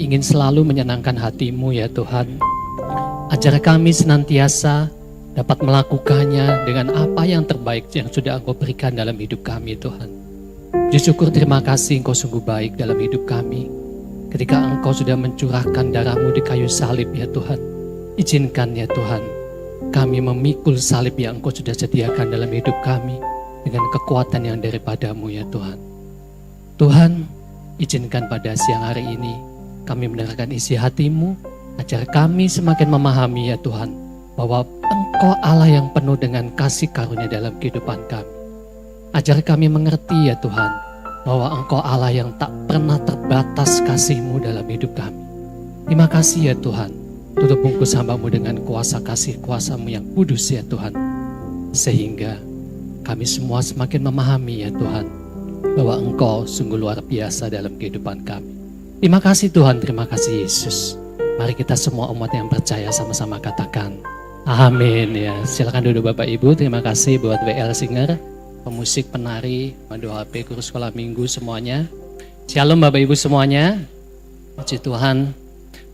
ingin selalu menyenangkan hati-Mu ya Tuhan. Ajar kami senantiasa dapat melakukannya dengan apa yang terbaik yang sudah Engkau berikan dalam hidup kami Tuhan. Puji syukur terima kasih Engkau sungguh baik dalam hidup kami. Ketika Engkau sudah mencurahkan darah-Mu di kayu salib ya Tuhan. Izinkan ya Tuhan, kami memikul salib yang Engkau sudah sediakan dalam hidup kami dengan kekuatan yang daripada-Mu ya Tuhan. Tuhan, izinkan pada siang hari ini kami mendengarkan isi hati-Mu, ajar kami semakin memahami ya Tuhan, bahwa Engkau Allah yang penuh dengan kasih karunia dalam kehidupan kami. Ajar kami mengerti ya Tuhan, bahwa Engkau Allah yang tak pernah terbatas kasih-Mu dalam hidup kami. Terima kasih ya Tuhan, tutup bungkus hamba-Mu dengan kuasa kasih kuasa-Mu yang kudus ya Tuhan. Sehingga kami semua semakin memahami ya Tuhan, bahwa Engkau sungguh luar biasa dalam kehidupan kami. Terima kasih Tuhan, terima kasih Yesus. Mari kita semua umat yang percaya sama-sama katakan amin ya. Silakan duduk Bapak Ibu. Terima kasih buat WL Singer, pemusik, penari, pandu HP, guru sekolah minggu semuanya. Shalom Bapak Ibu semuanya. Puji Tuhan.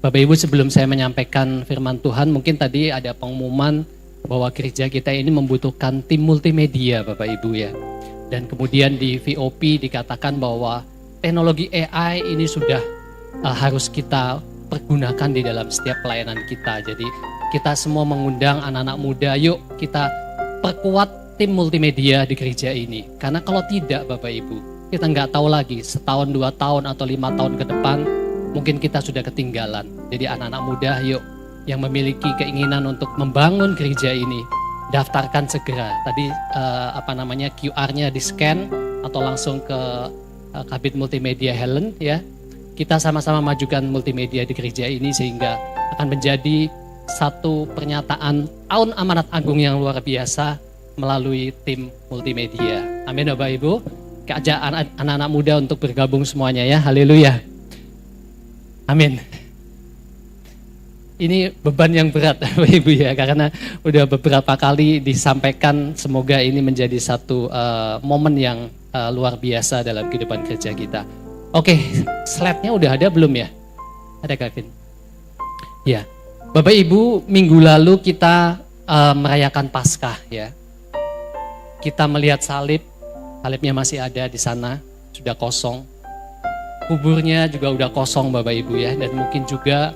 Bapak Ibu, sebelum saya menyampaikan firman Tuhan, mungkin tadi ada pengumuman bahwa gereja kita ini membutuhkan tim multimedia Bapak Ibu ya. Dan kemudian di VOP dikatakan bahwa teknologi AI ini sudah harus kita pergunakan di dalam setiap pelayanan kita. Jadi kita semua mengundang anak-anak muda, yuk kita perkuat tim multimedia di gereja ini. Karena kalau tidak Bapak Ibu, kita nggak tahu lagi setahun, 2 tahun, atau 5 tahun ke depan, mungkin kita sudah ketinggalan. Jadi anak-anak muda yuk yang memiliki keinginan untuk membangun gereja ini, daftarkan segera. Tadi QR-nya di scan atau langsung ke Kabit Multimedia Helen ya. Kita sama-sama majukan multimedia di gereja ini sehingga akan menjadi satu pernyataan aun amanat agung yang luar biasa melalui tim multimedia. Amin Bapak Ibu. Ajak anak-anak muda untuk bergabung semuanya ya. Haleluya. Amin. Ini beban yang berat Bapak Ibu ya, karena udah beberapa kali disampaikan, semoga ini menjadi satu momen yang luar biasa dalam kehidupan gereja kita. Oke, slide-nya udah ada belum ya? Ada Kevin? Ya, Bapak Ibu, minggu lalu kita merayakan Paskah ya. Kita melihat salibnya masih ada di sana, sudah kosong. Kuburnya juga udah kosong Bapak Ibu ya, dan mungkin juga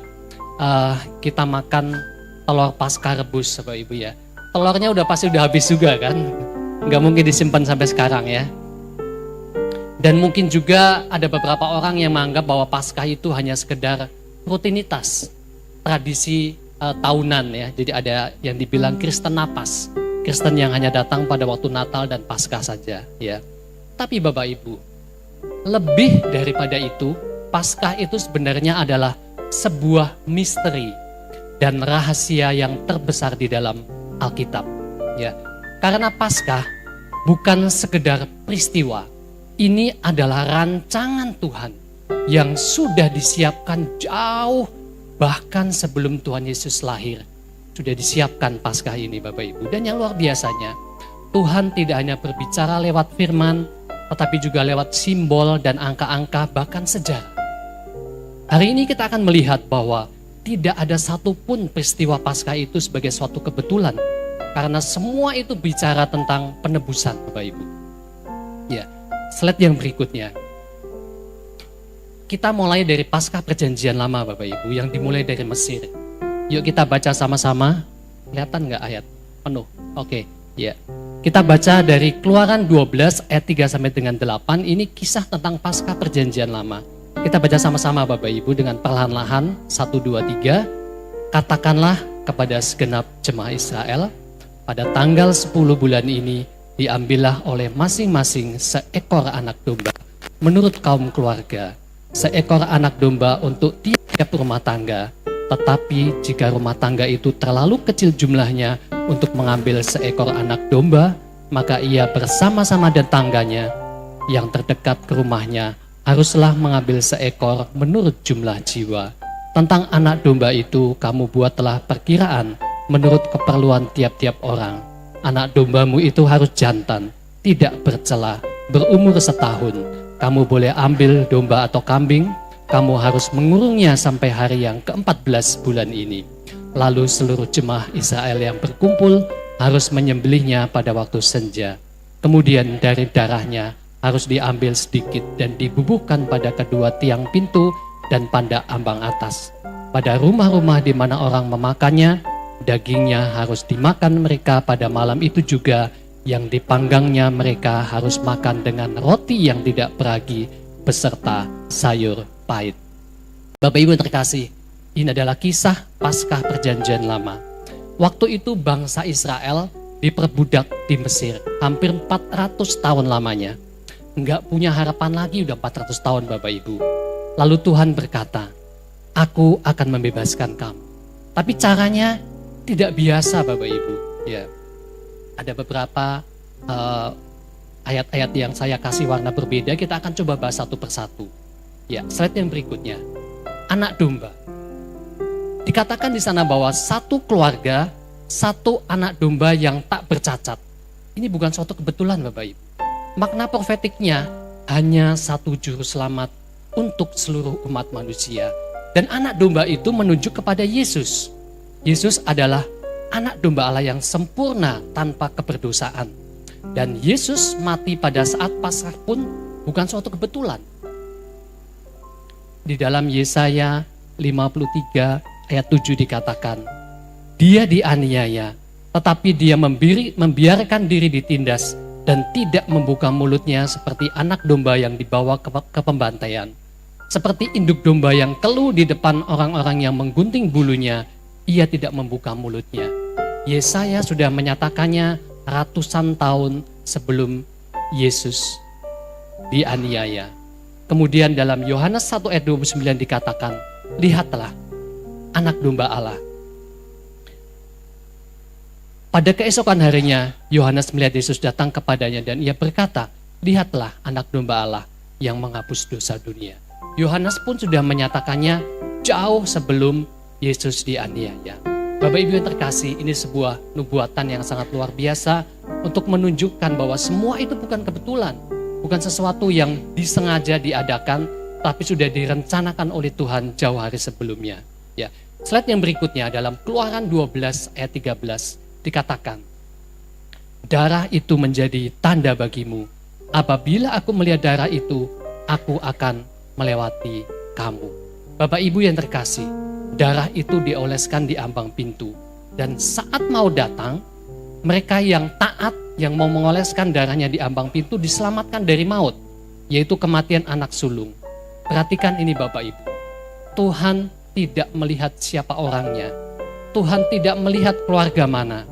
kita makan telur Paskah rebus Bapak Ibu ya. Telurnya pasti udah habis juga kan. Nggak mungkin disimpan sampai sekarang ya. Dan mungkin juga ada beberapa orang yang menganggap bahwa Paskah itu hanya sekedar rutinitas, tradisi tahunan ya. Jadi ada yang dibilang Kristen napas. Kristen yang hanya datang pada waktu Natal dan Paskah saja ya. Tapi Bapak Ibu, lebih daripada itu, Paskah itu sebenarnya adalah sebuah misteri dan rahasia yang terbesar di dalam Alkitab ya. Karena Paskah bukan sekedar peristiwa, ini adalah rancangan Tuhan yang sudah disiapkan jauh, bahkan sebelum Tuhan Yesus lahir sudah disiapkan Paskah ini Bapak Ibu. Dan yang luar biasanya, Tuhan tidak hanya berbicara lewat firman, tetapi juga lewat simbol dan angka-angka, bahkan sejarah. Hari ini kita akan melihat bahwa tidak ada satupun peristiwa Paskah itu sebagai suatu kebetulan. Karena semua itu bicara tentang penebusan Bapak Ibu. Ya, slide yang berikutnya. Kita mulai dari Paskah Perjanjian Lama Bapak Ibu, yang dimulai dari Mesir. Yuk kita baca sama-sama. Kelihatan nggak ayat? Penuh. Oke, ya. Kita baca dari Keluaran 12 ayat 3 sampai dengan 8. Ini kisah tentang Paskah Perjanjian Lama. Kita baca sama-sama Bapak Ibu dengan perlahan-lahan. 1, 2, 3. Katakanlah kepada segenap jemaah Israel, pada tanggal 10 bulan ini diambillah oleh masing-masing seekor anak domba menurut kaum keluarga, seekor anak domba untuk tiap rumah tangga. Tetapi jika rumah tangga itu terlalu kecil jumlahnya untuk mengambil seekor anak domba, maka ia bersama-sama dan tangganya yang terdekat ke rumahnya haruslah mengambil seekor menurut jumlah jiwa. Tentang anak domba itu kamu buatlah perkiraan menurut keperluan tiap-tiap orang. Anak dombamu itu harus jantan, tidak bercela, berumur 1 tahun. Kamu boleh ambil domba atau kambing, kamu harus mengurungnya sampai hari yang ke-14 bulan ini. Lalu seluruh jemaah Israel yang berkumpul harus menyembelihnya pada waktu senja. Kemudian dari darahnya harus diambil sedikit dan dibubuhkan pada kedua tiang pintu dan pada ambang atas. Pada rumah-rumah di mana orang memakannya, dagingnya harus dimakan mereka pada malam itu juga. Yang dipanggangnya mereka harus makan dengan roti yang tidak beragi beserta sayur pahit. Bapak Ibu yang terkasih, ini adalah kisah Paskah Perjanjian Lama. Waktu itu bangsa Israel diperbudak di Mesir hampir 400 tahun lamanya. Enggak punya harapan lagi, udah 400 tahun Bapak Ibu. Lalu Tuhan berkata, aku akan membebaskan kamu. Tapi caranya tidak biasa Bapak Ibu. Ya, ada beberapa ayat-ayat yang saya kasih warna berbeda. Kita akan coba bahas satu persatu. Ya, slide yang berikutnya. Anak domba. Dikatakan di sana bahwa satu keluarga, satu anak domba yang tak bercacat. Ini bukan suatu kebetulan Bapak Ibu. Makna profetiknya hanya satu juru selamat untuk seluruh umat manusia. Dan anak domba itu menunjuk kepada Yesus. Yesus adalah anak domba Allah yang sempurna tanpa keberdosaan. Dan Yesus mati pada saat Paskah pun bukan suatu kebetulan. Di dalam Yesaya 53 ayat 7 dikatakan, dia dianiaya, tetapi dia membiarkan diri ditindas dan tidak membuka mulutnya seperti anak domba yang dibawa ke pembantaian. Seperti induk domba yang keluh di depan orang-orang yang menggunting bulunya, ia tidak membuka mulutnya. Yesaya sudah menyatakannya ratusan tahun sebelum Yesus dianiaya. Kemudian dalam Yohanes 1 ayat 29 dikatakan, lihatlah anak domba Allah. Pada keesokan harinya, Yohanes melihat Yesus datang kepadanya dan ia berkata, lihatlah anak domba Allah yang menghapus dosa dunia. Yohanes pun sudah menyatakannya jauh sebelum Yesus dianiaya. Bapak Ibu yang terkasih, ini sebuah nubuatan yang sangat luar biasa untuk menunjukkan bahwa semua itu bukan kebetulan, bukan sesuatu yang disengaja diadakan, tapi sudah direncanakan oleh Tuhan jauh hari sebelumnya. Ya, slide yang berikutnya dalam Keluaran 12 ayat 13 dikatakan, darah itu menjadi tanda bagimu. Apabila aku melihat darah itu, aku akan melewati kamu. Bapak Ibu yang terkasih, darah itu dioleskan di ambang pintu. Dan saat mau datang, mereka yang taat, yang mau mengoleskan darahnya di ambang pintu diselamatkan dari maut, yaitu kematian anak sulung. Perhatikan ini Bapak Ibu. Tuhan tidak melihat siapa orangnya. Tuhan tidak melihat keluarga mana.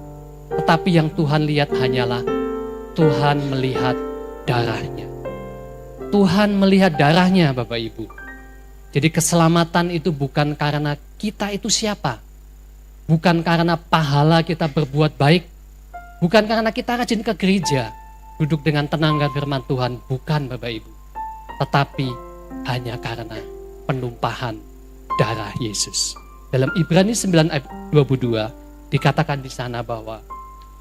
Tetapi yang Tuhan lihat hanyalah Tuhan melihat darahnya. Tuhan melihat darahnya Bapak Ibu. Jadi keselamatan itu bukan karena kita itu siapa. Bukan karena pahala kita berbuat baik. Bukan karena kita rajin ke gereja, duduk dengan tenang dan firman Tuhan. Bukan Bapak Ibu. Tetapi hanya karena penumpahan darah Yesus. Dalam Ibrani 9 ayat 22 dikatakan di sana bahwa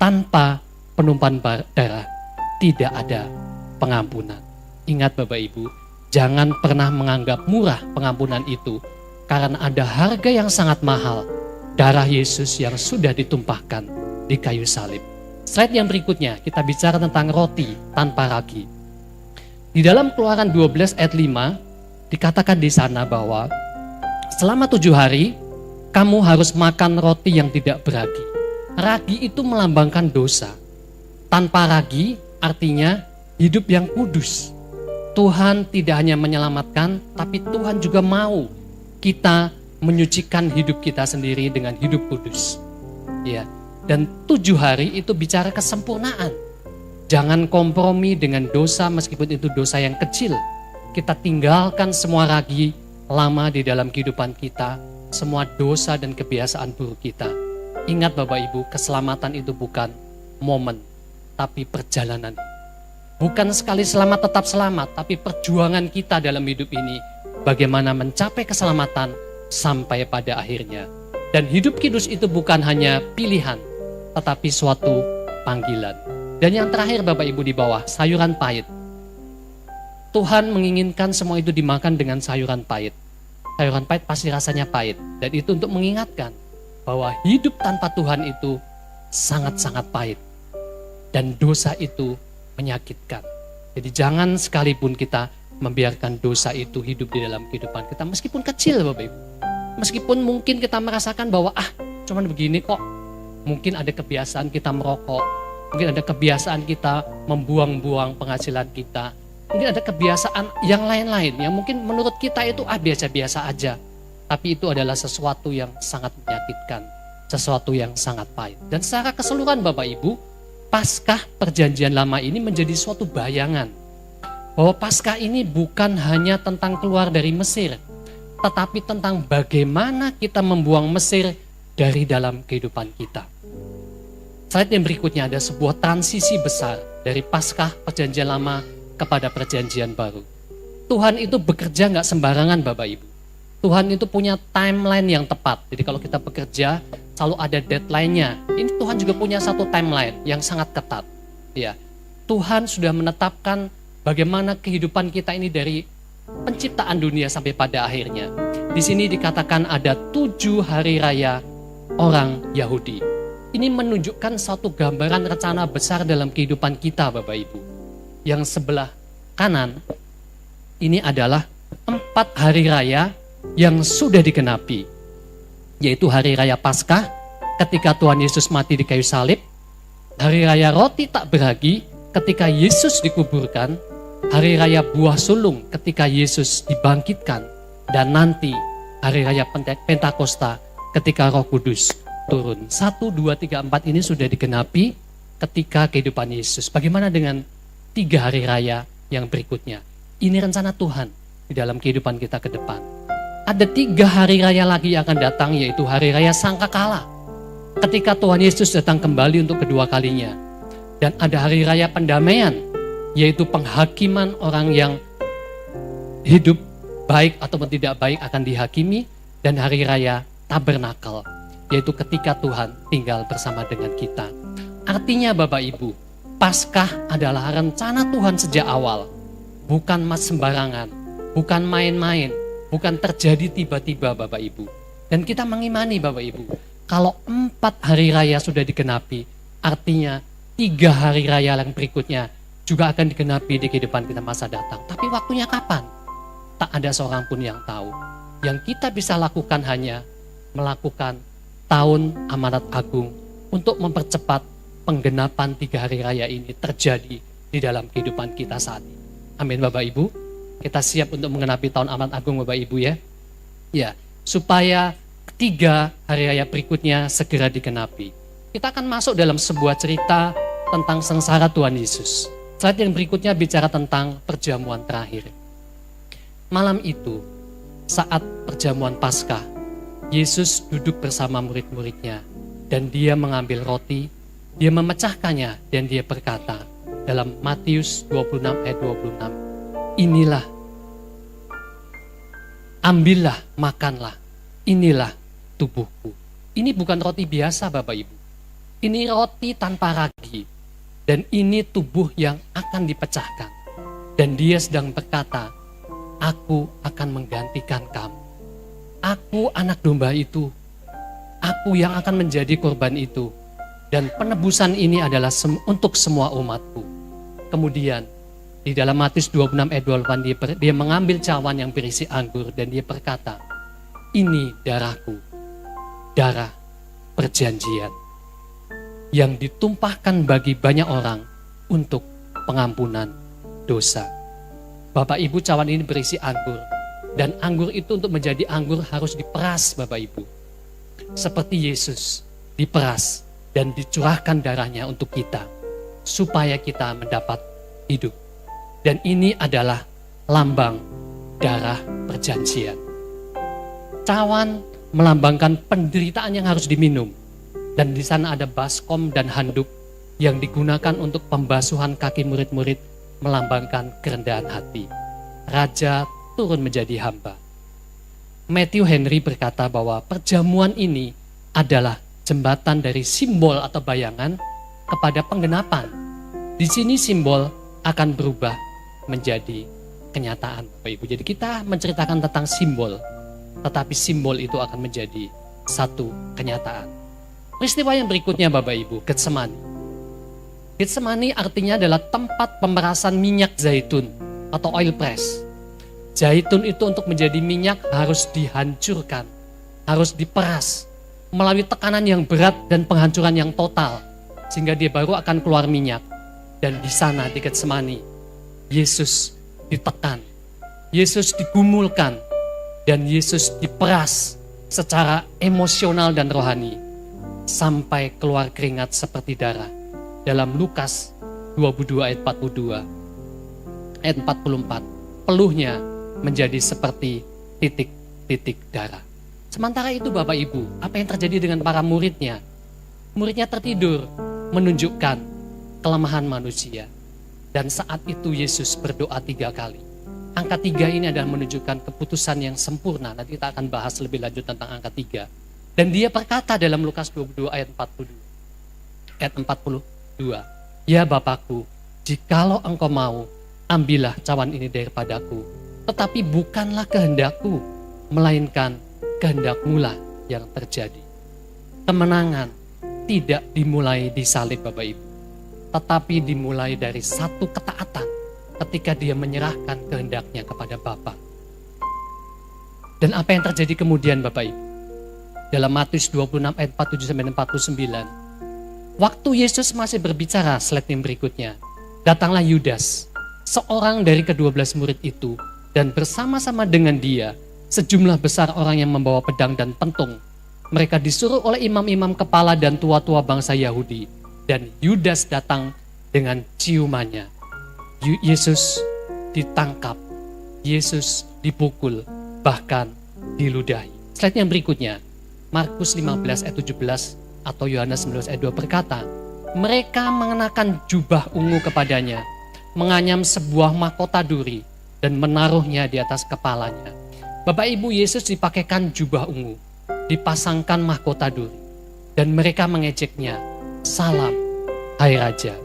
tanpa penumpahan darah tidak ada pengampunan. Ingat Bapak Ibu, jangan pernah menganggap murah pengampunan itu karena ada harga yang sangat mahal, darah Yesus yang sudah ditumpahkan di kayu salib. Slide yang berikutnya kita bicara tentang roti tanpa ragi. Di dalam Keluaran 12 ayat 5 dikatakan di sana bahwa selama 7 hari kamu harus makan roti yang tidak beragi. Ragi itu melambangkan dosa. Tanpa ragi artinya hidup yang kudus. Tuhan tidak hanya menyelamatkan, tapi Tuhan juga mau kita menyucikan hidup kita sendiri dengan hidup kudus. Ya, dan 7 hari itu bicara kesempurnaan. Jangan kompromi dengan dosa meskipun itu dosa yang kecil. Kita tinggalkan semua ragi lama di dalam kehidupan kita, semua dosa dan kebiasaan buruk kita. Ingat Bapak Ibu, keselamatan itu bukan momen, tapi perjalanan. Bukan sekali selamat tetap selamat, tapi perjuangan kita dalam hidup ini bagaimana mencapai keselamatan sampai pada akhirnya. Dan hidup kudus itu bukan hanya pilihan, tetapi suatu panggilan. Dan yang terakhir Bapak Ibu di bawah, sayuran pahit. Tuhan menginginkan semua itu dimakan dengan sayuran pahit. sayuran pahit pasti rasanya pahit. Dan itu untuk mengingatkan bahwa hidup tanpa Tuhan itu sangat-sangat pahit. Dan dosa itu menyakitkan. Jadi jangan sekalipun kita membiarkan dosa itu hidup di dalam kehidupan kita. Meskipun kecil Bapak Ibu. Meskipun mungkin kita merasakan bahwa cuman begini kok. Mungkin ada kebiasaan kita merokok. Mungkin ada kebiasaan kita membuang-buang penghasilan kita. Mungkin ada kebiasaan yang lain-lain. Yang mungkin menurut kita itu biasa-biasa aja. Tapi itu adalah sesuatu yang sangat menyakitkan. Sesuatu yang sangat pahit. Dan secara keseluruhan Bapak Ibu, Paskah Perjanjian Lama ini menjadi suatu bayangan bahwa Paskah ini bukan hanya tentang keluar dari Mesir, tetapi tentang bagaimana kita membuang Mesir dari dalam kehidupan kita. Slide yang berikutnya ada sebuah transisi besar dari Paskah Perjanjian Lama kepada Perjanjian Baru. Tuhan itu bekerja nggak sembarangan Bapak Ibu. Tuhan itu punya timeline yang tepat. Jadi kalau kita bekerja selalu ada deadline-nya. Ini Tuhan juga punya satu timeline yang sangat ketat. Ya, Tuhan sudah menetapkan bagaimana kehidupan kita ini dari penciptaan dunia sampai pada akhirnya. Di sini dikatakan ada 7 hari raya orang Yahudi. Ini menunjukkan satu gambaran rencana besar dalam kehidupan kita Bapak Ibu. Yang sebelah kanan ini adalah 4 hari raya yang sudah digenapi, yaitu hari raya Paskah ketika Tuhan Yesus mati di kayu salib, hari raya roti tak beragi ketika Yesus dikuburkan, hari raya buah sulung ketika Yesus dibangkitkan, dan nanti hari raya Pentakosta ketika Roh Kudus turun. 1, 2, 3, 4 ini sudah digenapi ketika kehidupan Yesus. Bagaimana dengan 3 hari raya yang berikutnya? Ini rencana Tuhan di dalam kehidupan kita ke depan. Ada 3 hari raya lagi yang akan datang, yaitu hari raya Sangkakala. Ketika Tuhan Yesus datang kembali untuk kedua kalinya. Dan ada hari raya pendamaian, yaitu penghakiman orang yang hidup baik atau tidak baik akan dihakimi. Dan hari raya Tabernakel, yaitu ketika Tuhan tinggal bersama dengan kita. Artinya Bapak Ibu, Paskah adalah rencana Tuhan sejak awal. Bukan sembarangan, bukan main-main, bukan terjadi tiba-tiba Bapak Ibu. Dan kita mengimani Bapak Ibu, kalau 4 hari raya sudah digenapi, artinya 3 hari raya yang berikutnya juga akan digenapi di kehidupan kita masa datang. Tapi waktunya kapan? Tak ada seorang pun yang tahu. Yang kita bisa lakukan hanya melakukan tahun amanat agung untuk mempercepat penggenapan 3 hari raya ini terjadi di dalam kehidupan kita saat ini. Amin Bapak Ibu. Kita siap untuk mengenapi tahun amanat agung Bapak Ibu ya. Ya, supaya 3 hari raya berikutnya segera digenapi. Kita akan masuk dalam sebuah cerita tentang sengsara Tuhan Yesus. Slide yang berikutnya bicara tentang perjamuan terakhir. Malam itu, saat perjamuan Paskah, Yesus duduk bersama murid-muridnya dan dia mengambil roti, dia memecahkannya dan dia berkata dalam Matius 26 ayat 26, inilah, ambillah, makanlah, inilah tubuhku. Ini bukan roti biasa Bapak Ibu. Ini roti tanpa ragi. Dan ini tubuh yang akan dipecahkan. Dan dia sedang berkata, aku akan menggantikan kamu. Aku anak domba itu. Aku yang akan menjadi korban itu. Dan penebusan ini adalah untuk semua umatku. Kemudian, di dalam Matius 26 ayat 28 dia mengambil cawan yang berisi anggur dan dia berkata, ini darahku, darah perjanjian yang ditumpahkan bagi banyak orang untuk pengampunan dosa. Bapak Ibu, cawan ini berisi anggur dan anggur itu untuk menjadi anggur harus diperas Bapak Ibu. Seperti Yesus diperas dan dicurahkan darahnya untuk kita supaya kita mendapat hidup. Dan ini adalah lambang darah perjanjian. Cawan melambangkan penderitaan yang harus diminum. Dan di sana ada baskom dan handuk yang digunakan untuk pembasuhan kaki murid-murid melambangkan kerendahan hati. Raja turun menjadi hamba. Matthew Henry berkata bahwa perjamuan ini adalah jembatan dari simbol atau bayangan kepada penggenapan. Di sini simbol akan berubah menjadi kenyataan Bapak Ibu. Jadi kita menceritakan tentang simbol tetapi simbol itu akan menjadi satu kenyataan. Peristiwa yang berikutnya Bapak Ibu, Getsemani. Getsemani artinya adalah tempat pemerasan minyak zaitun atau oil press. Zaitun itu untuk menjadi minyak harus dihancurkan, harus diperas melalui tekanan yang berat dan penghancuran yang total, sehingga dia baru akan keluar minyak. Dan di sana di Getsemani, Yesus ditekan, Yesus digumulkan, dan Yesus diperas secara emosional dan rohani sampai keluar keringat seperti darah. Dalam Lukas 22 ayat 42, ayat 44, peluhnya menjadi seperti titik-titik darah. Sementara itu Bapak Ibu, apa yang terjadi dengan para muridnya? Muridnya tertidur, menunjukkan kelemahan manusia. Dan saat itu Yesus berdoa 3 kali. Angka 3 ini adalah menunjukkan keputusan yang sempurna. Nanti kita akan bahas lebih lanjut tentang angka 3. Dan dia berkata dalam Lukas 22 ayat 42. Ayat 42. Ya Bapakku, jikalau engkau mau, ambillah cawan ini daripadaku. Tetapi bukanlah kehendakku, melainkan kehendak-Mu lah yang terjadi. Kemenangan tidak dimulai di salib Bapak Ibu, tetapi dimulai dari satu ketaatan ketika dia menyerahkan kehendaknya kepada Bapa. Dan apa yang terjadi kemudian Bapak Ibu? Dalam Matius 26 ayat 47-49, waktu Yesus masih berbicara, slide yang berikutnya, datanglah Yudas, seorang dari ke-12 murid itu, dan bersama-sama dengan dia sejumlah besar orang yang membawa pedang dan pentung. Mereka disuruh oleh imam-imam kepala dan tua-tua bangsa Yahudi. Dan Yudas datang dengan ciumannya. Yesus ditangkap, Yesus dipukul, bahkan diludahi. Slide yang berikutnya, Markus 15 ayat 17 atau Yohanes 19 ayat 2 berkata, mereka mengenakan jubah ungu kepadanya, menganyam sebuah mahkota duri, dan menaruhnya di atas kepalanya. Bapak Ibu, Yesus dipakaikan jubah ungu, dipasangkan mahkota duri, dan mereka mengejeknya, salam, hai Raja.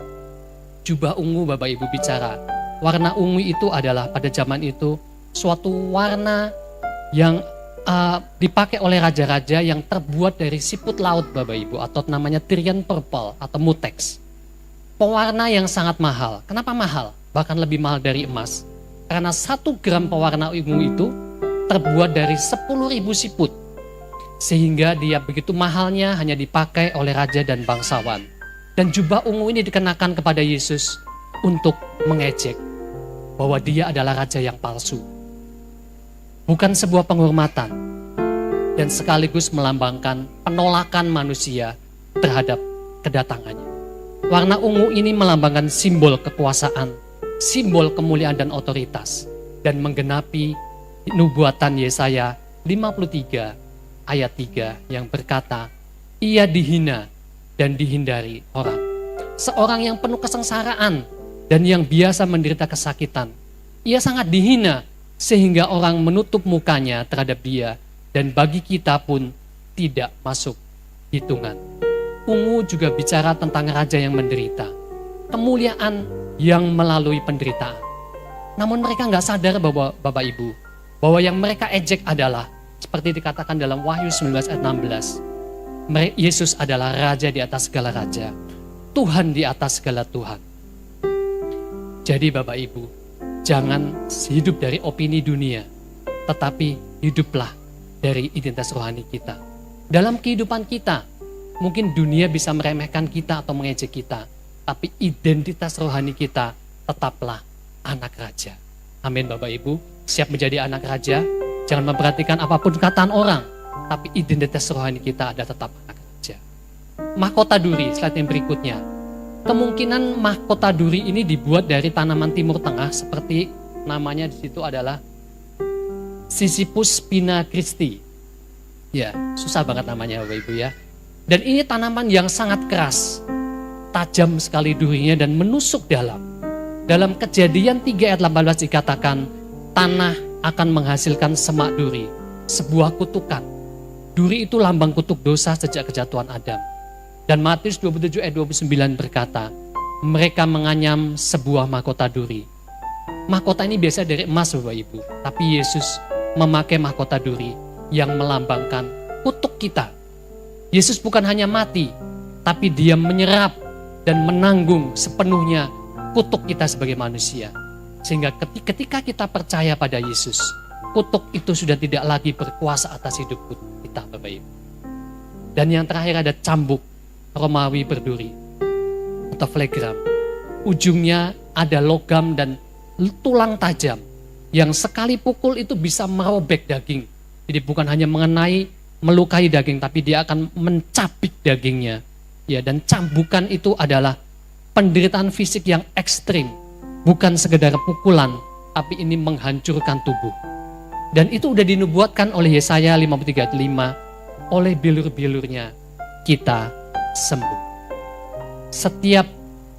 Jubah ungu Bapak Ibu bicara, warna ungu itu adalah pada zaman itu suatu warna yang dipakai oleh raja-raja yang terbuat dari siput laut Bapak Ibu, atau namanya Tyrian purple atau mutex. Pewarna yang sangat mahal. Kenapa mahal? Bahkan lebih mahal dari emas. Karena 1 gram pewarna ungu itu terbuat dari 10.000 siput. Sehingga dia begitu mahalnya hanya dipakai oleh raja dan bangsawan. Dan jubah ungu ini dikenakan kepada Yesus untuk mengejek bahwa dia adalah raja yang palsu. Bukan sebuah penghormatan dan sekaligus melambangkan penolakan manusia terhadap kedatangannya. Warna ungu ini melambangkan simbol kekuasaan, simbol kemuliaan dan otoritas, dan menggenapi nubuatan Yesaya 53 ayat 3 yang berkata, ia dihina dan dihindari orang. Seorang yang penuh kesengsaraan dan yang biasa menderita kesakitan. Ia sangat dihina sehingga orang menutup mukanya terhadap dia, dan bagi kita pun tidak masuk hitungan. Ungu juga bicara tentang raja yang menderita, kemuliaan yang melalui penderitaan. Namun mereka nggak sadar bahwa Bapak Ibu, bahwa yang mereka ejek adalah seperti dikatakan dalam Wahyu 19 ayat 16. Yesus adalah raja di atas segala raja, Tuhan di atas segala Tuhan. Jadi Bapak Ibu, jangan hidup dari opini dunia, tetapi hiduplah dari identitas rohani kita. Dalam kehidupan kita, mungkin dunia bisa meremehkan kita atau mengejek kita, tapi identitas rohani kita tetaplah anak raja. Amin Bapak Ibu, siap menjadi anak raja, jangan memperhatikan apapun kataan orang, tapi identitas rohani kita ada tetap anak raja. Mahkota duri, slide yang berikutnya. Kemungkinan mahkota duri ini dibuat dari tanaman Timur Tengah, seperti namanya di situ adalah Sisyphus spina Christi. Ya, susah banget namanya Bapak Ibu ya. Dan ini tanaman yang sangat keras, tajam sekali durinya dan menusuk dalam. Dalam Kejadian 3 ayat 18 dikatakan, tanah akan menghasilkan semak duri, sebuah kutukan. Duri itu lambang kutuk dosa sejak kejatuhan Adam. Dan Matius 27 ayat 29 berkata, mereka menganyam sebuah mahkota duri. Mahkota ini biasa dari emas Bapak Ibu, tapi Yesus memakai mahkota duri yang melambangkan kutuk kita. Yesus bukan hanya mati, tapi dia menyerap dan menanggung sepenuhnya kutuk kita sebagai manusia. Sehingga ketika kita percaya pada Yesus, kutuk itu sudah tidak lagi berkuasa atas hidup kita, Bapak Ibu. Dan yang terakhir ada cambuk Romawi berduri atau flegram. Ujungnya ada logam dan tulang tajam yang sekali pukul itu bisa merobek daging. Jadi bukan hanya melukai daging, tapi dia akan mencabik dagingnya. Ya, dan cambukan itu adalah penderitaan fisik yang ekstrim, bukan sekedar pukulan, tapi ini menghancurkan tubuh. Dan itu udah dinubuatkan oleh Yesaya 53:5, oleh bilur-bilurnya kita sembuh. Setiap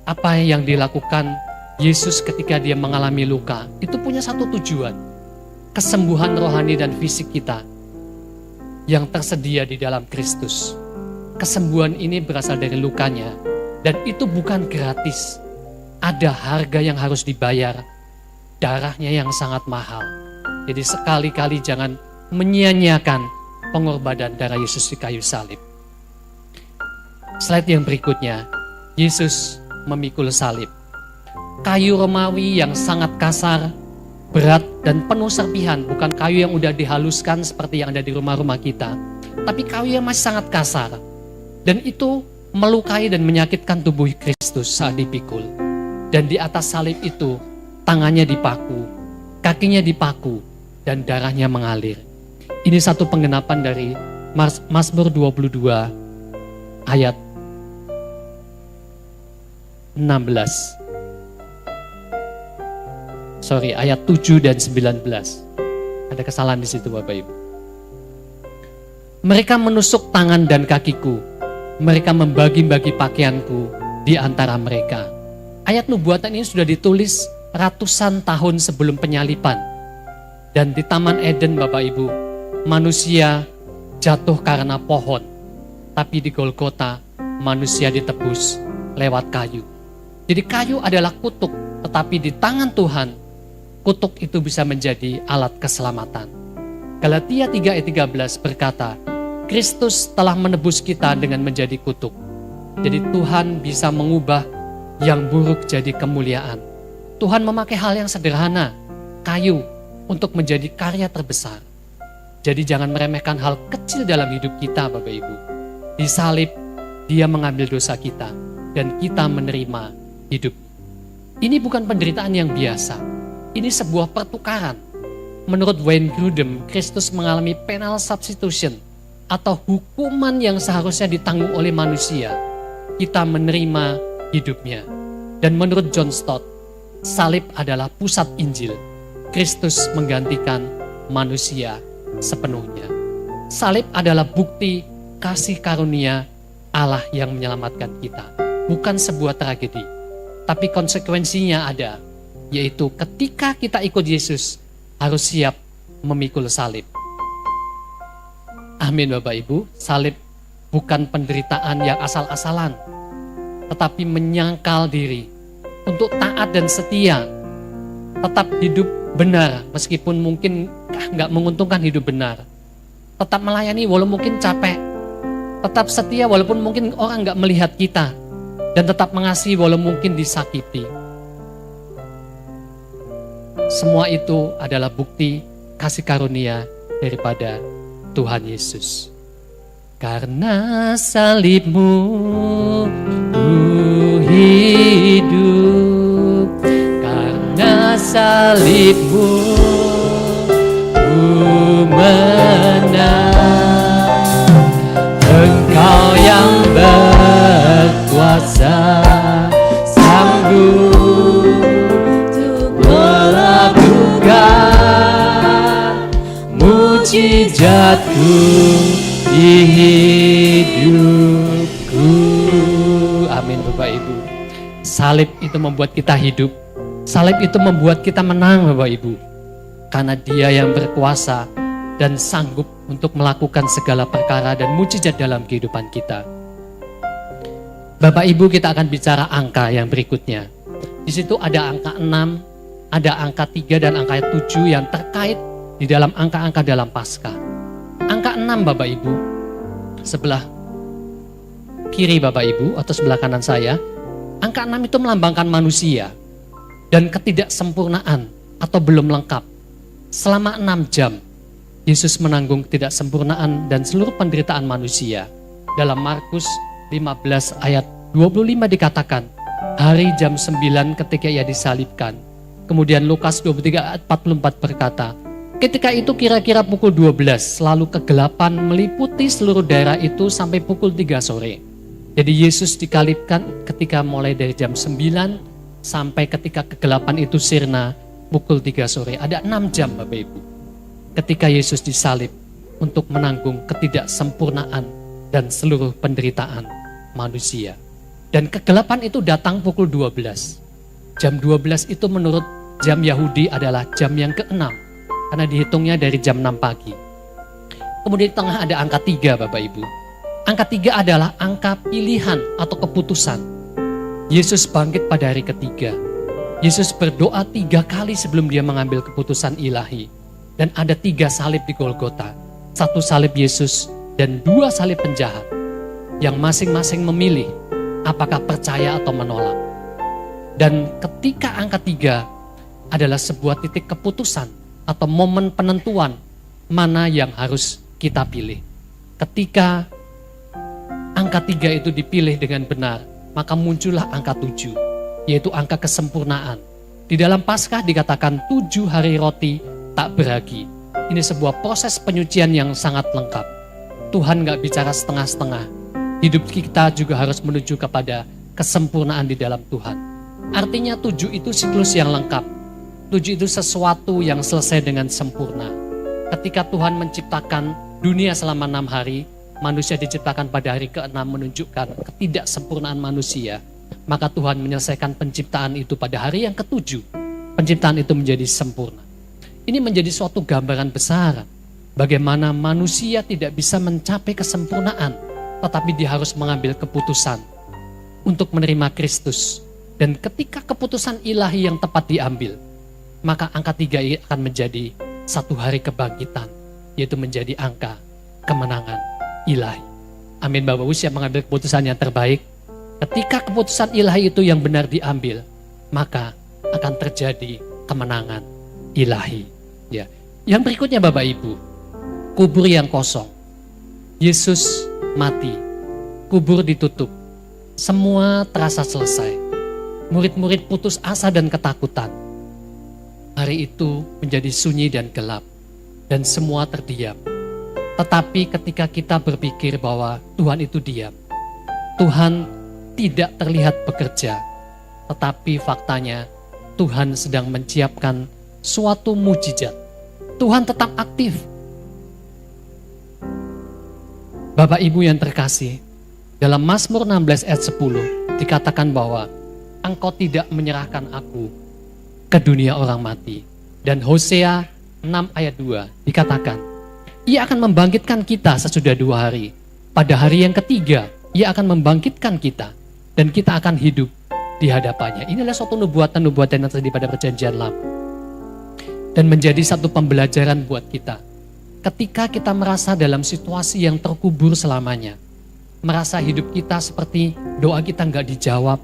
apa yang dilakukan Yesus ketika dia mengalami luka, itu punya satu tujuan. Kesembuhan rohani dan fisik kita yang tersedia di dalam Kristus. Kesembuhan ini berasal dari lukanya, dan itu bukan gratis. Ada harga yang harus dibayar, darahnya yang sangat mahal. Jadi sekali-kali jangan menyia-nyiakan pengorbanan darah Yesus di kayu salib. Slide yang berikutnya, Yesus memikul salib. Kayu Romawi yang sangat kasar, berat, dan penuh serpihan. Bukan kayu yang udah dihaluskan seperti yang ada di rumah-rumah kita, tapi kayu yang masih sangat kasar. Dan itu melukai dan menyakitkan tubuh Kristus saat dipikul. Dan di atas salib itu, tangannya dipaku, kakinya dipaku, dan darahnya mengalir. Ini satu penggenapan dari Mazmur 22 ayat ayat 7 dan 19. Ada kesalahan di situ, Bapak Ibu. Mereka menusuk tangan dan kakiku, mereka membagi-bagi pakaianku di antara mereka. Ayat nubuatan ini sudah ditulis ratusan tahun sebelum penyaliban. Dan di Taman Eden, Bapak Ibu, manusia jatuh karena pohon, tapi di Golgota manusia ditebus lewat kayu. Jadi kayu adalah kutuk, tetapi di tangan Tuhan, kutuk itu bisa menjadi alat keselamatan. Galatia 3 ayat 13 berkata, Kristus telah menebus kita dengan menjadi kutuk. Jadi Tuhan bisa mengubah yang buruk jadi kemuliaan. Tuhan memakai hal yang sederhana, kayu, untuk menjadi karya terbesar. Jadi jangan meremehkan hal kecil dalam hidup kita, Bapak Ibu. Di salib, dia mengambil dosa kita, dan kita menerima hidup. Ini bukan penderitaan yang biasa. Ini sebuah pertukaran. Menurut Wayne Grudem, Kristus mengalami penal substitution atau hukuman yang seharusnya ditanggung oleh manusia. Kita menerima hidupnya. Dan menurut John Stott, salib adalah pusat Injil. Kristus menggantikan manusia sepenuhnya. Salib adalah bukti kasih karunia Allah yang menyelamatkan kita. Bukan sebuah tragedi. Tapi konsekuensinya ada, yaitu ketika kita ikut Yesus, harus siap memikul salib. Amin, Bapak Ibu. Salib bukan penderitaan yang asal-asalan, tetapi menyangkal diri untuk taat dan setia, tetap hidup benar meskipun mungkin nggak menguntungkan hidup benar, tetap melayani walau mungkin capek, tetap setia walaupun mungkin orang nggak melihat kita, dan tetap mengasihi walau mungkin disakiti. Semua itu adalah bukti kasih karunia daripada Tuhan Yesus. Karena salibmu ku hidup, karena salibmu ku menang. Engkau yang berkuasa, sanggup untuk melakukan mujizatku di hidupku. Amin, Bapak Ibu. Salib itu membuat kita hidup. Salib itu membuat kita menang, Bapak Ibu. Karena Dia yang berkuasa dan sanggup untuk melakukan segala perkara dan mujizat dalam kehidupan kita. Bapak Ibu, kita akan bicara angka yang berikutnya. Di situ ada angka 6, ada angka 3 dan angka 7 yang terkait di dalam angka-angka dalam Paskah. Angka 6 Bapak Ibu, sebelah kiri Bapak Ibu atau sebelah kanan saya, angka 6 itu melambangkan manusia dan ketidaksempurnaan atau belum lengkap. Selama 6 jam, Yesus menanggung ketidaksempurnaan dan seluruh penderitaan manusia. Dalam Markus 15 ayat 25 dikatakan, hari jam 9 ketika ia disalibkan. Kemudian Lukas 23 ayat 44 berkata, ketika itu kira-kira pukul 12, lalu kegelapan meliputi seluruh daerah itu sampai pukul 3 sore. Jadi Yesus disalibkan ketika mulai dari jam 9 sampai ketika kegelapan itu sirna pukul 3 sore. Ada 6 jam Bapak Ibu. Ketika Yesus disalib untuk menanggung ketidaksempurnaan dan seluruh penderitaan manusia. Dan kegelapan itu datang pukul 12. Jam 12 itu menurut jam Yahudi adalah jam yang ke-6. Karena dihitungnya dari jam 6 pagi. Kemudian di tengah ada angka 3 Bapak Ibu. Angka 3 adalah angka pilihan atau keputusan. Yesus bangkit pada hari ketiga. Yesus berdoa 3 kali sebelum dia mengambil keputusan ilahi. Dan ada 3 salib di Golgota. 1 salib Yesus dan 2 salib penjahat. Yang masing-masing memilih apakah percaya atau menolak. Dan ketika angka 3 adalah sebuah titik keputusan atau momen penentuan mana yang harus kita pilih. Ketika angka 3 itu dipilih dengan benar, maka muncullah angka 7, yaitu angka kesempurnaan. Di dalam Paskah dikatakan 7 hari roti tak beragi. Ini sebuah proses penyucian yang sangat lengkap. Tuhan gak bicara setengah-setengah. Hidup kita juga harus menuju kepada kesempurnaan di dalam Tuhan. Artinya 7 itu siklus yang lengkap. 7 itu sesuatu yang selesai dengan sempurna. Ketika Tuhan menciptakan dunia selama 6 hari, manusia diciptakan pada hari ke-6 menunjukkan ketidaksempurnaan manusia. Maka Tuhan menyelesaikan penciptaan itu pada hari yang ke-7. Penciptaan itu menjadi sempurna. Ini menjadi suatu gambaran besar. Bagaimana manusia tidak bisa mencapai kesempurnaan, tetapi dia harus mengambil keputusan untuk menerima Kristus. Dan ketika keputusan ilahi yang tepat diambil, maka angka 3 akan menjadi 1 hari kebangkitan, yaitu menjadi angka kemenangan ilahi. Amin Bapak Ibu, siap mengambil keputusan yang terbaik. Ketika keputusan ilahi itu yang benar diambil, maka akan terjadi kemenangan ilahi. Ya. Yang berikutnya Bapak Ibu, kubur yang kosong. Yesus mati, kubur ditutup, semua terasa selesai. Murid-murid putus asa dan ketakutan. Hari itu menjadi sunyi dan gelap, dan semua terdiam. Tetapi ketika kita berpikir bahwa Tuhan itu diam, Tuhan tidak terlihat bekerja, tetapi faktanya Tuhan sedang menciapkan suatu mujizat. Tuhan tetap aktif. Bapak Ibu yang terkasih, dalam Mazmur 16 ayat 10 dikatakan bahwa Engkau tidak menyerahkan aku ke dunia orang mati. Dan Hosea 6 ayat 2 dikatakan, Ia akan membangkitkan kita sesudah 2 hari. Pada hari yang ketiga, Ia akan membangkitkan kita. Dan kita akan hidup di hadapannya. Inilah suatu nubuatan-nubuatan yang terjadi pada perjanjian lama. Dan menjadi satu pembelajaran buat kita. Ketika kita merasa dalam situasi yang terkubur selamanya. Merasa hidup kita seperti doa kita nggak dijawab.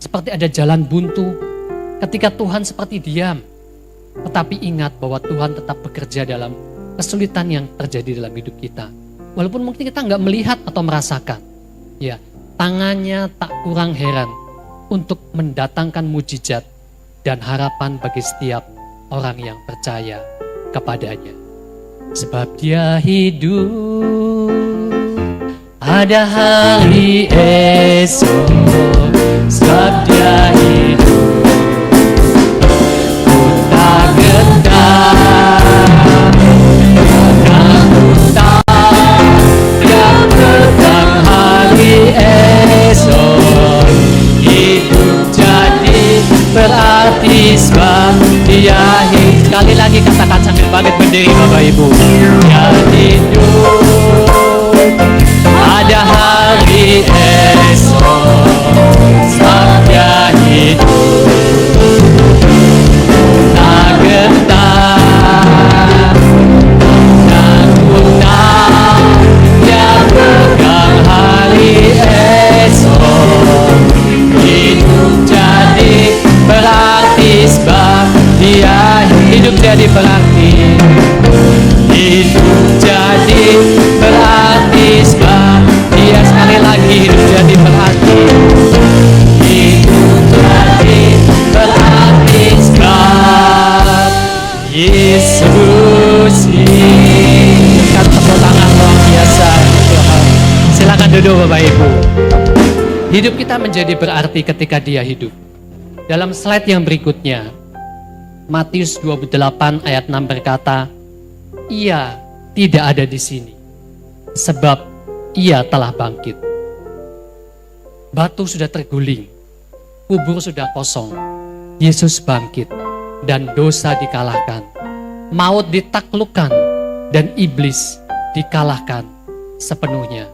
Seperti ada jalan buntu. Ketika Tuhan seperti diam. Tetapi ingat bahwa Tuhan tetap bekerja dalam kesulitan yang terjadi dalam hidup kita. Walaupun mungkin kita nggak melihat atau merasakan. Ya, tangannya tak kurang heran untuk mendatangkan mujizat dan harapan bagi setiap orang yang percaya kepadanya. Sebab Dia hidup, ada hari esok. Sebab Dia hidup, ku tak gentar, karena ku tahu Dia tentang hari esok. Hidup jadi berarti sebab Dia hidup. Sekali lagi katakan sambil bangkit berdiri Bapak Ibu. Dia hidup, ada hari esok. Sebab Dia hidup, tak gentar, duduk Bapak Ibu. Hidup kita menjadi berarti ketika dia hidup. Dalam slide yang berikutnya, Matius 28 ayat 6 berkata, ia tidak ada di sini, sebab ia telah bangkit. Batu sudah terguling, kubur sudah kosong, Yesus bangkit, dan dosa dikalahkan. Maut ditaklukkan, dan iblis dikalahkan sepenuhnya.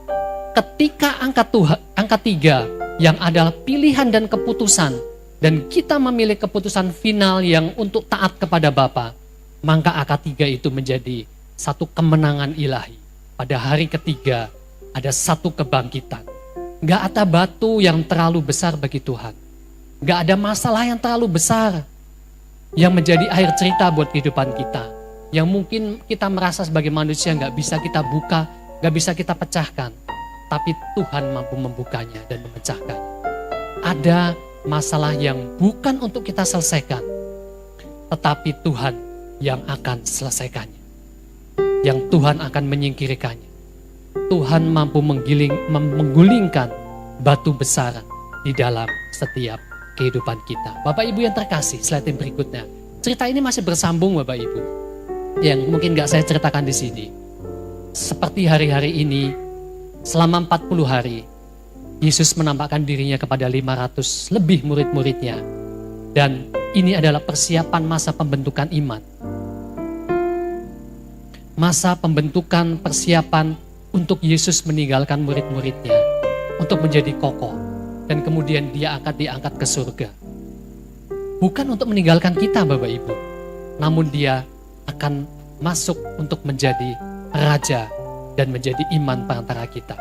Ketika angka 3 yang adalah pilihan dan keputusan, dan kita memilih keputusan final yang untuk taat kepada Bapa, maka angka 3 itu menjadi satu kemenangan ilahi. Pada hari ketiga ada satu kebangkitan. Gak ada batu yang terlalu besar bagi Tuhan. Gak ada masalah yang terlalu besar yang menjadi akhir cerita buat kehidupan kita. Yang mungkin kita merasa sebagai manusia gak bisa kita buka, gak bisa kita pecahkan. Tapi Tuhan mampu membukanya dan memecahkannya. Ada masalah yang bukan untuk kita selesaikan, tetapi Tuhan yang akan selesaikannya. Yang Tuhan akan menyingkirkannya. Tuhan mampu menggulingkan batu besar di dalam setiap kehidupan kita. Bapak Ibu yang terkasih, slide yang berikutnya. Cerita ini masih bersambung Bapak Ibu. Yang mungkin gak saya ceritakan di sini. Seperti hari-hari ini, selama 40 hari, Yesus menampakkan dirinya kepada 500 lebih murid-muridnya. Dan ini adalah persiapan masa pembentukan iman. Masa pembentukan persiapan untuk Yesus meninggalkan murid-muridnya. Untuk menjadi kokoh. Dan kemudian dia akan diangkat ke surga. Bukan untuk meninggalkan kita Bapak Ibu. Namun dia akan masuk untuk menjadi raja dan menjadi iman perantara kita.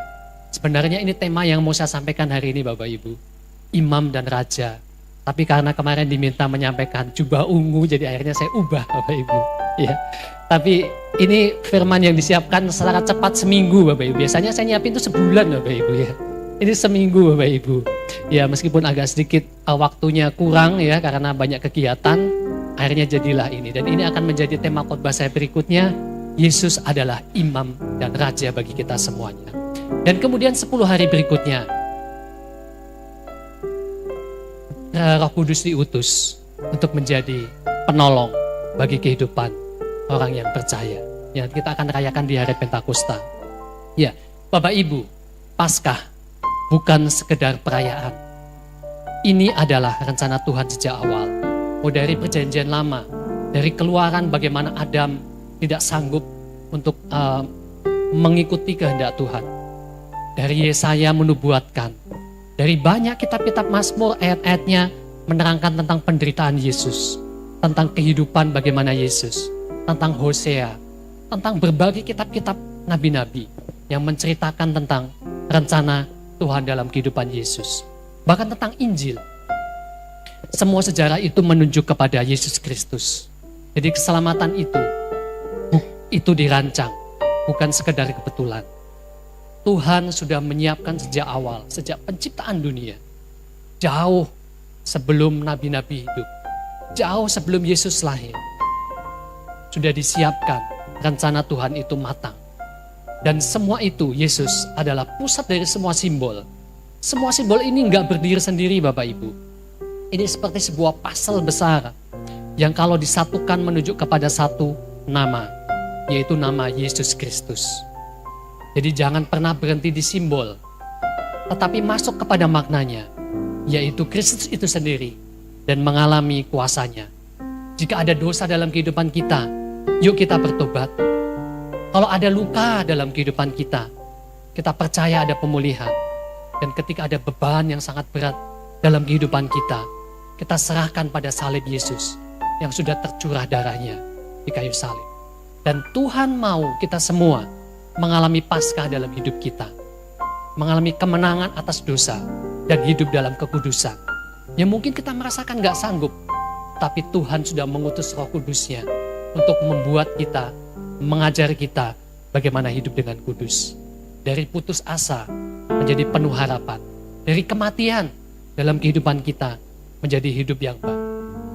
Sebenarnya ini tema yang mau saya sampaikan hari ini Bapak Ibu. Imam dan raja. Tapi karena kemarin diminta menyampaikan jubah ungu, jadi akhirnya saya ubah Bapak Ibu. Ya. Tapi ini firman yang disiapkan secara cepat seminggu Bapak Ibu. Biasanya saya nyiapin itu sebulan Bapak Ibu ya. Ini seminggu Bapak Ibu. Ya meskipun agak sedikit waktunya kurang ya karena banyak kegiatan, akhirnya jadilah ini. Dan ini akan menjadi tema khotbah saya berikutnya. Yesus adalah imam dan raja bagi kita semuanya. Dan kemudian 10 hari berikutnya, Roh Kudus diutus untuk menjadi penolong bagi kehidupan orang yang percaya. Yang kita akan rayakan di hari Pentakosta. Ya, Bapak Ibu, Paskah bukan sekedar perayaan. Ini adalah rencana Tuhan sejak awal. Mau dari perjanjian lama, dari keluaran bagaimana Adam tidak sanggup untuk mengikuti kehendak Tuhan. Dari Yesaya menubuatkan, dari banyak kitab-kitab Mazmur ayat-ayatnya menerangkan tentang penderitaan Yesus, tentang kehidupan bagaimana Yesus, tentang Hosea, tentang berbagai kitab-kitab nabi-nabi yang menceritakan tentang rencana Tuhan dalam kehidupan Yesus. Bahkan tentang Injil. Semua sejarah itu menunjuk kepada Yesus Kristus. Jadi keselamatan itu dirancang, bukan sekedar kebetulan. Tuhan sudah menyiapkan sejak awal, sejak penciptaan dunia. Jauh sebelum nabi-nabi hidup. Jauh sebelum Yesus lahir. Sudah disiapkan, rencana Tuhan itu matang. Dan semua itu, Yesus adalah pusat dari semua simbol. Semua simbol ini enggak berdiri sendiri Bapak Ibu. Ini seperti sebuah puzzle besar yang kalau disatukan menunjuk kepada satu nama, yaitu nama Yesus Kristus. Jadi jangan pernah berhenti di simbol, tetapi masuk kepada maknanya, yaitu Kristus itu sendiri dan mengalami kuasanya. Jika ada dosa dalam kehidupan kita, yuk kita bertobat. Kalau ada luka dalam kehidupan kita percaya ada pemulihan. Dan ketika ada beban yang sangat berat dalam kehidupan kita serahkan pada salib Yesus yang sudah tercurah darahnya di kayu salib. Dan Tuhan mau kita semua mengalami Paskah dalam hidup kita. Mengalami kemenangan atas dosa dan hidup dalam kekudusan. Yang mungkin kita merasakan gak sanggup, tapi Tuhan sudah mengutus Roh Kudus-Nya untuk membuat kita, mengajar kita bagaimana hidup dengan kudus. Dari putus asa menjadi penuh harapan. Dari kematian dalam kehidupan kita menjadi hidup yang baik.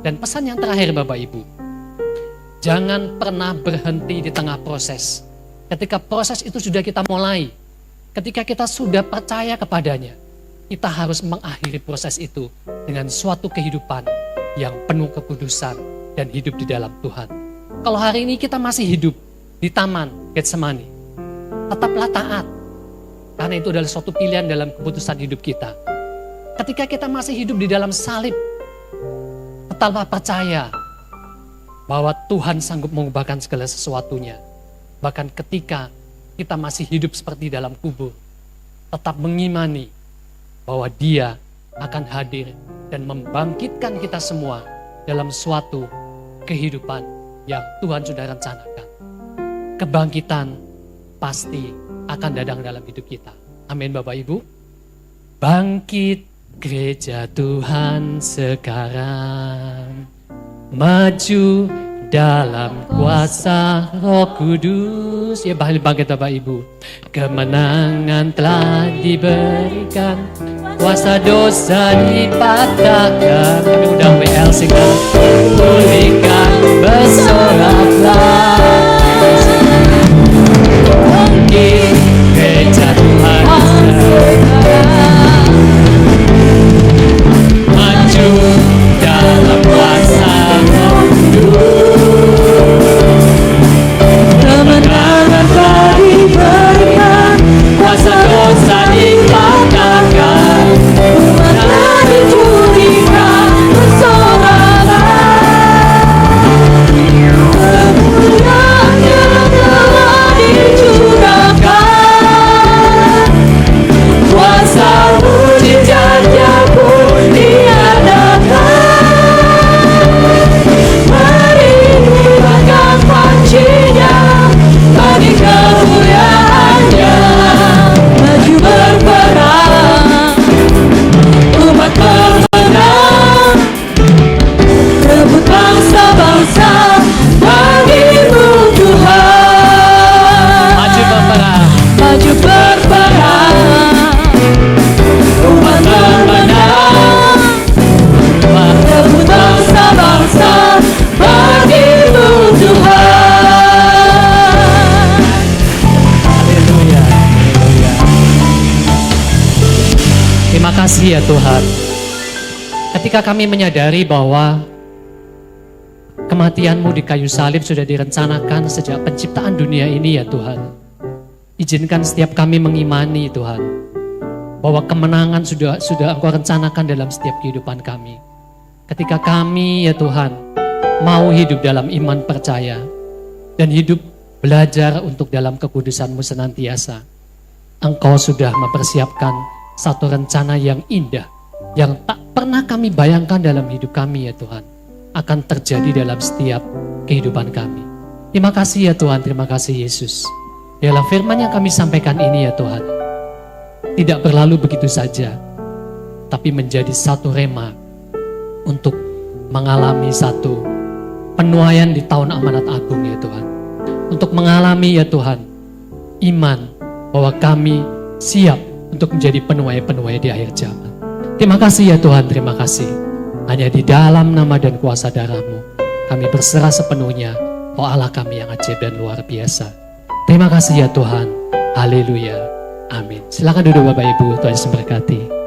Dan pesan yang terakhir Bapak Ibu, jangan pernah berhenti di tengah proses. Ketika proses itu sudah kita mulai, Ketika kita sudah percaya kepadanya, kita harus mengakhiri proses itu dengan suatu kehidupan yang penuh kekudusan dan hidup di dalam Tuhan. Kalau hari ini kita masih hidup di Taman Getsemani, tetaplah taat. Karena itu adalah suatu pilihan dalam keputusan hidup kita. Ketika kita masih hidup di dalam salib, tetaplah percaya bahwa Tuhan sanggup mengubahkan segala sesuatunya. Bahkan ketika kita masih hidup seperti dalam kubur, tetap mengimani bahwa Dia akan hadir dan membangkitkan kita semua dalam suatu kehidupan yang Tuhan sudah rencanakan. Kebangkitan pasti akan datang dalam hidup kita. Amin Bapak Ibu. Bangkit gereja Tuhan sekarang, maju dalam kuasa Roh Kudus. Ya bangkit Bapak Ibu. Kemenangan telah diberikan, kuasa dosa dipatahkan. Kami undang WL singkat. Pulihkan, bersoraklah. Bangkit gereja Tuhan sekarang, maju dalam kuasa Roh Kudus. Kemenangan telah diberikan, kuasa dosa dipatahkan, umat telah dipulihkan, bersoraklah. Kemuliaan telah dicurahkan, kuasa mujizatnya pun diadakan. Mari nyalakan pancinya, bagi kemuliaannya, maju berperang, umat pemenang, rebut bangsa-bangsa bagimu Tuhan. Maju berperang, maju berperang, umat pemenang, rebut bangsa-bangsa bagimu Tuhan. Haleluya, haleluya. Terima kasih ya Tuhan. Ketika kami menyadari bahwa kematian-Mu di kayu salib sudah direncanakan sejak penciptaan dunia ini ya Tuhan. Izinkan setiap kami mengimani Tuhan, bahwa kemenangan sudah Engkau rencanakan dalam setiap kehidupan kami. Ketika kami ya Tuhan mau hidup dalam iman percaya dan hidup belajar untuk dalam kekudusan-Mu senantiasa, Engkau sudah mempersiapkan satu rencana yang indah, yang tak pernah kami bayangkan dalam hidup kami ya Tuhan, akan terjadi dalam setiap kehidupan kami. Terima kasih ya Tuhan, terima kasih Yesus. Dalam firman yang kami sampaikan ini ya Tuhan, tidak berlalu begitu saja, tapi menjadi satu rema untuk mengalami satu penuaian di tahun amanat agung ya Tuhan. Untuk mengalami ya Tuhan, iman bahwa kami siap untuk menjadi penuai-penuai di akhir zaman. Terima kasih ya Tuhan, terima kasih. Hanya di dalam nama dan kuasa darah-Mu, kami berserah sepenuhnya, oh Allah kami yang ajaib dan luar biasa. Terima kasih ya Tuhan, haleluya, amin. Silakan duduk Bapak Ibu, Tuhan Yesus memberkati.